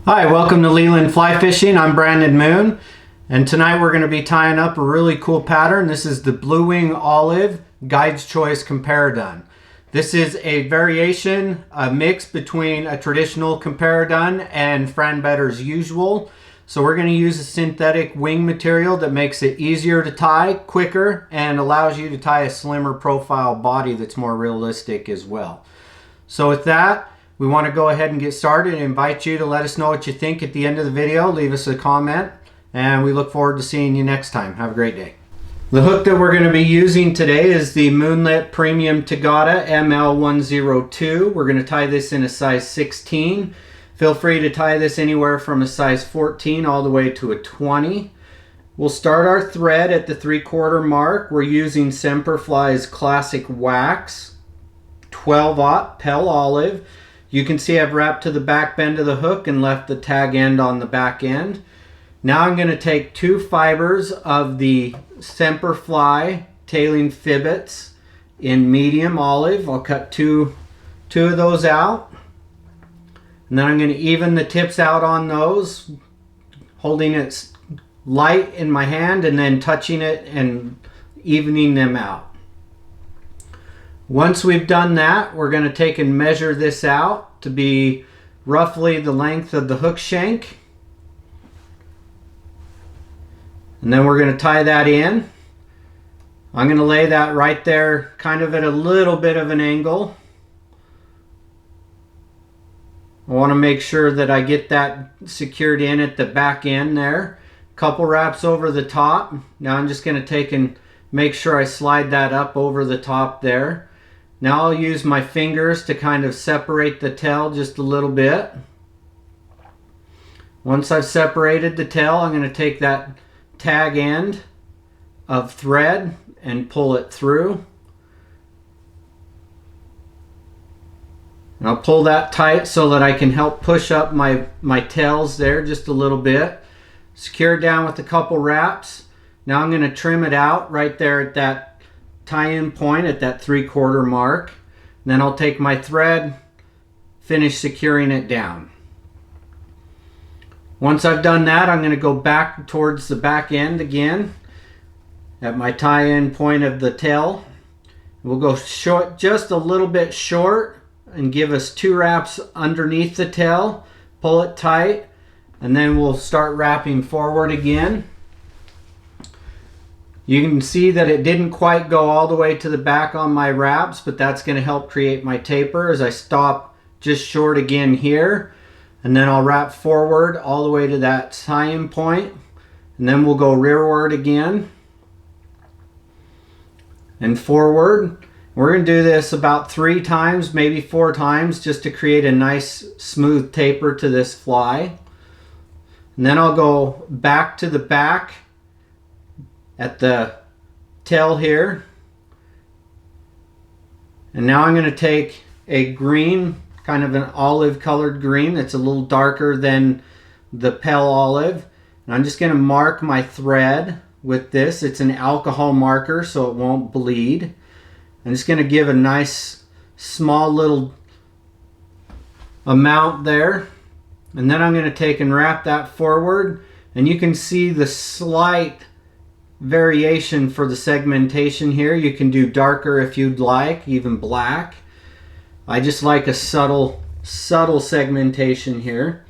Hi, welcome to Moonlit Fly Fishing. I'm Brandon Moon, and tonight we're going to be tying up a really cool pattern. This is the Blue Wing Olive Guide's Choice Comparadun. This is a variation, a mix between a traditional Comparadun and Fran Better's usual. So we're going to use a synthetic wing material that makes it easier to tie, quicker, and allows you to tie a slimmer profile body that's more realistic as well. So with that, we want to go ahead and get started and invite you to let us know what you think at the end of the video. Leave us a comment, and we look forward to seeing you next time. Have a great day. The hook that we're going to be using today is the Moonlit Premium Tagata ML102. We're going to tie this in a size 16. Feel free to tie this anywhere from a size 14 all the way to a 20. We'll start our thread at the 3/4 mark. We're using Semperfli's Classic Wax 12/0 Pell Olive. You can see I've wrapped to the back bend of the hook and left the tag end on the back end. Now I'm going to take 2 fibers of the Semperfli tailing fibbets in medium olive. I'll cut two of those out. And then I'm going to even the tips out on those, holding it light in my hand and then touching it and evening them out. Once we've done that, we're going to take and measure this out to be roughly the length of the hook shank. And then we're going to tie that in. I'm going to lay that right there kind of at a little bit of an angle. I want to make sure that I get that secured in at the back end there. Couple wraps over the top. Now I'm just going to take and make sure I slide that up over the top there. Now I'll use my fingers to kind of separate the tail just a little bit. Once I've separated the tail, I'm going to take that tag end of thread and pull it through. And I'll pull that tight so that I can help push up my tails there just a little bit. Secure it down with a couple wraps. Now I'm going to trim it out right there at that tie-in point at that 3/4 mark. And then I'll take my thread, finish securing it down. Once I've done that, I'm going to go back towards the back end again at my tie-in point of the tail. We'll go short, just a little bit short, and give us 2 wraps underneath the tail. Pull it tight, and then we'll start wrapping forward again. You can see that it didn't quite go all the way to the back on my wraps, but that's going to help create my taper as I stop just short again here. And then I'll wrap forward all the way to that tie-in point. And then we'll go rearward again and forward. We're going to do this about 3 times, maybe 4 times, just to create a nice smooth taper to this fly. And then I'll go back to the back at the tail here. And now I'm going to take a green, kind of an olive colored green that's a little darker than the Pell Olive. And I'm just going to mark my thread with this. It's an alcohol marker so it won't bleed. I'm just going to give a nice small little amount there. And then I'm going to take and wrap that forward. And you can see the slight variation for the segmentation here. You can do darker if you'd like, even black. I just like a subtle segmentation here.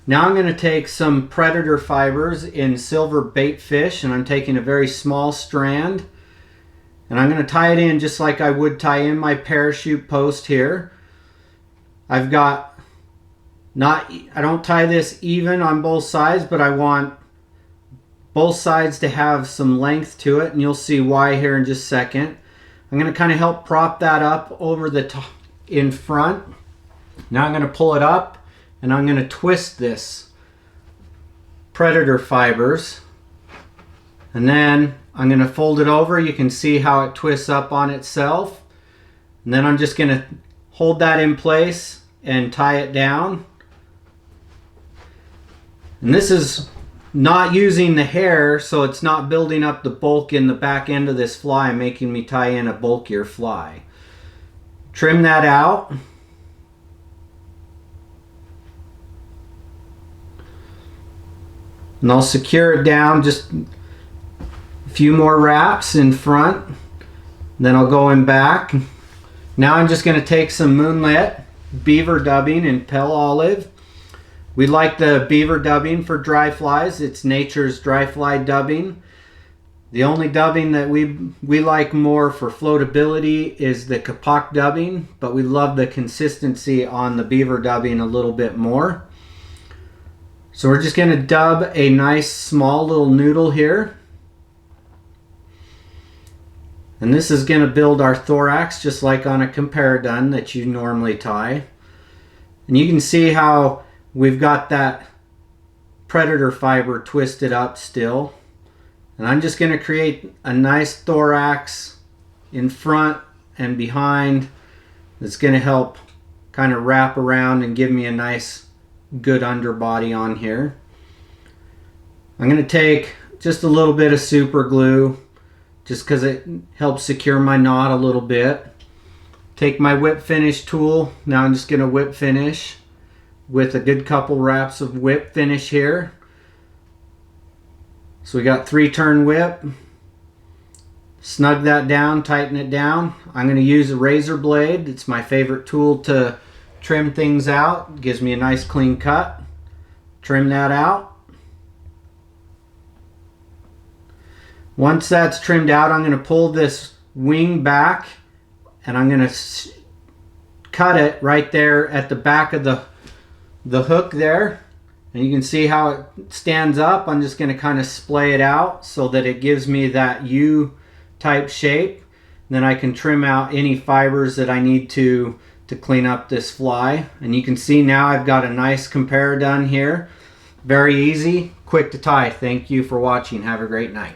Now I'm going to take some predator fibers in silver bait fish, and I'm taking a very small strand, and I'm going to tie it in just like I would tie in my parachute post here. I've got I don't tie this even on both sides, but I want both sides to have some length to it, and you'll see why here in just a second. I'm going to kind of help prop that up over the top in front. Now I'm going to pull it up, and I'm going to twist this predator fibers, and then I'm going to fold it over. You can see how it twists up on itself, and then I'm just going to hold that in place and tie it down. And this is not using the hair, so it's not building up the bulk in the back end of this fly, making me tie in a bulkier fly. Trim that out. And I'll secure it down, just a few more wraps in front. Then I'll go in back. Now I'm just going to take some Moonlit beaver dubbing in pale olive. We like the beaver dubbing for dry flies. It's nature's dry fly dubbing. The only dubbing that we like more for floatability is the kapak dubbing, but we love the consistency on the beaver dubbing a little bit more. So we're just going to dub a nice small little noodle here. And this is going to build our thorax just like on a Comparadun that you normally tie. And you can see how we've got that predator fiber twisted up still. And I'm just going to create a nice thorax in front and behind that's going to help kind of wrap around and give me a nice good underbody on here. I'm going to take just a little bit of super glue just because it helps secure my knot a little bit. Take my whip finish tool. Now I'm just going to whip finish with a good couple wraps of whip finish here. So we got 3-turn whip. Snug that down, tighten it down. I'm going to use a razor blade. It's my favorite tool to trim things out. It gives me a nice clean cut. Trim that out. Once that's trimmed out, I'm going to pull this wing back and I'm going to cut it right there at the back of the hook there. And you can see how it stands up. I'm just going to kind of splay it out so that it gives me that U type shape. Then I can trim out any fibers that I need to clean up this fly. And you can see now I've got a nice Comparadun here. Very easy, quick to tie. Thank you for watching. Have a great night.